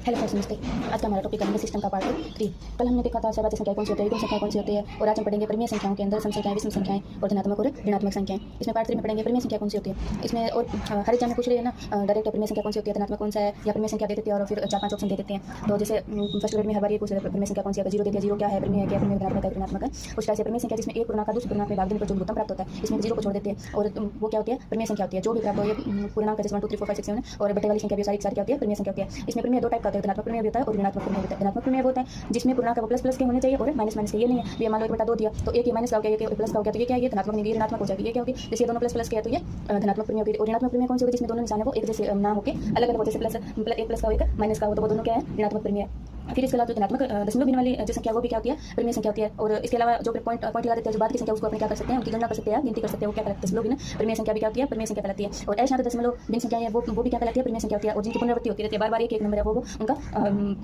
Hello friends, नमस्ते। आज का हमारा टॉपिक है सिस्टम का पार्ट 3। कल हमने देखा था सहवाची संख्या कौन सी होती है, युग्म संख्या कौन सी होती है, और आज हम पढ़ेंगे परिमेय संख्याओं के अंदर सम संख्याएं, विषम संख्याएं और धनात्मक और ऋणात्मक संख्याएं। इसमें पार्ट 3 में पढ़ेंगे परिमेय संख्या कौन सी होती है। इसमें और हर एग्जाम में पूछ रही है ना डायरेक्ट परिमेय संख्या कौन सी होती है, धनात्मक कौन सा है, या परिमेय संख्या दे देते हैं और फिर 4-5 ऑप्शन दे देते हैं। तो जैसे फर्स्ट ग्रेड में हर बार ये पूछ रहे हैं परिमेय संख्या कौन सी है, जीरो दे दिया, जीरो क्या है, परिमेय है क्या, परिमेय धनात्मक है, ऋणात्मक है। उस तरह से परिमेय संख्या जिसमें एक पूर्णांक का दूसरे पूर्णांक में भाग देने पर जो उत्तम प्राप्त होता है, इसमें जीरो को छोड़ देते हैं और वो क्या होती है, परिमेय संख्या होती है। जो भी प्राप्त हो ये पूर्णांक जैसे 1 2 3 4 5 6 7 और बटे वाली संख्या भी सारी क्या होती है, परिमेय संख्या होती है। इसमें परिमेय दो टाइप का होता है, धनात्मक परिमेय भी होता है और ऋणात्मक परिमेय होता है। धनात्मक परिमेय होता है जिसमें पूर्णांक वो प्लस के होने चाहिए और माइनस के, ये नहीं है। ये मान लो 1/2 दिया तो एक ये माइनस का हो गया, एक प्लस का हो गया, तो ये क्या है, ये धनात्मक नहीं, ये ऋणात्मक हो जाएगी। ये क्या होगी, जैसे ये दोनों प्लस के है तो ये धनात्मक परिमेय होगी। और ऋणात्मक परिमेय कौन सी होगी, जिसमें दोनों निशान है वो एक जैसे ना होकर अलग अलग हो, जैसे एक प्लस का हो, एक माइनस का हो, तो वो दोनों क्या है, ऋणात्मक परिमेय। फिर इसके अलावा जो धनात्मक दशमलव भिन्न वाली जो संख्या वो भी क्या होती है, परिमेय संख्या होती है। और इसके अलावा जो पॉइंट लगा देते हैं, जो बाद की संख्या उसको अपने क्या कर सकते हैं, उनकी गणना कर सकते हैं, गिनती कर सकते हैं, वो क्या कहलाती है, दशमलव भिन्न परिमेय संख्या भी क्या होती है, परिमेय संख्या कहलाती है। और ऐसे यहाँ दशमलव भिन्न संख्या है वो भी क्या कहलाती है, परिमेय संख्या होती है। और जिनकी पुनरावृत्ति होती रहती है, बार एक नंबर है वो उनका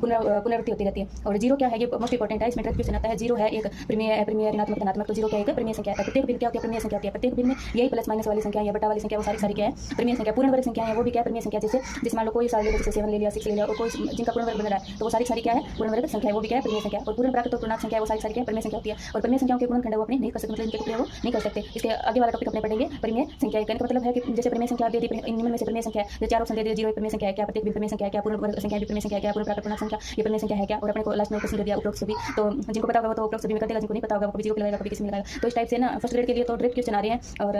पुनरावृत्ति होती रहती है। और जीरो क्या है, ये मोस्ट इंपॉर्टेंट है, इसमें ट्रिक क्वेश्चन आता है। जीरो है एक परिमेय ऋणात्मक धनात्मक, तो जीरो क्या है, परिमेय संख्या है। प्रत्येक भिन्न क्या होती है, परिमेय संख्या होती है। प्रत्येक भिन्न में यही प्लस माइनस वाली संख्या या बटा वाली संख्या वो सारी क्या है, परिमेय संख्या। पूर्ण वर्ग संख्या है वो भी क्या है, परिमेय संख्या। जैसे मान लो कोई साल ले लिया, जैसे 7 ले लिया, 6 ले लिया, और कोई जिनका पूर्ण वर्ग बन रहा है तो वो सारी क्या है, पूर्ण वर्ग संख्या है, वो भी क्या है, परिमेय संख्या। और पूर्ण प्राकृत और पूर्णांक संख्या वो सारी क्या है, परिमेय संख्या होती है। और परिमेय संख्याओं के गुणनखंड वो अपने नहीं कर सकते, मतलब इनके टुकड़े वो नहीं कर सकते। इसके आगे वाला टॉपिक अपने पढ़ेंगे परिमेय संख्या। कहने का मतलब है कि जैसे परिमेय संख्या दे दी, निम्न में से परिमेय संख्या है, 4 ऑप्शन दे दिए, जीरो परिमेय संख्या है क्या, प्रत्येक परिमेय संख्या है क्या, पूर्ण वर्ग संख्या भी परिमेय संख्या है क्या, पूर्ण प्राकृत पूर्णांक संख्या ये परिमेय संख्या है क्या। और अपने को लास्ट में प्रश्न दे दिया उपरोक्त सभी, तो जिनको पता होगा वो तो उपरोक्त सभी में कर देगा, जिनको नहीं पता होगा वो कभी जीरो लगाएगा, कभी किसी में लगाएगा। तो इस टाइप से ना फर्स्ट ग्रेड के लिए तो ड्रिप क्वेश्चन आ रहे हैं। और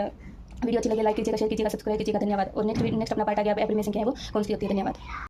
वीडियो अच्छी लगे लाइक कीजिएगा, शेयर कीजिएगा, सब्सक्राइब कीजिएगा। धन्यवाद। और नेक्स्ट अपना पार्ट आ गया परिमेय संख्या है वो कौन सी होती है। धन्यवाद।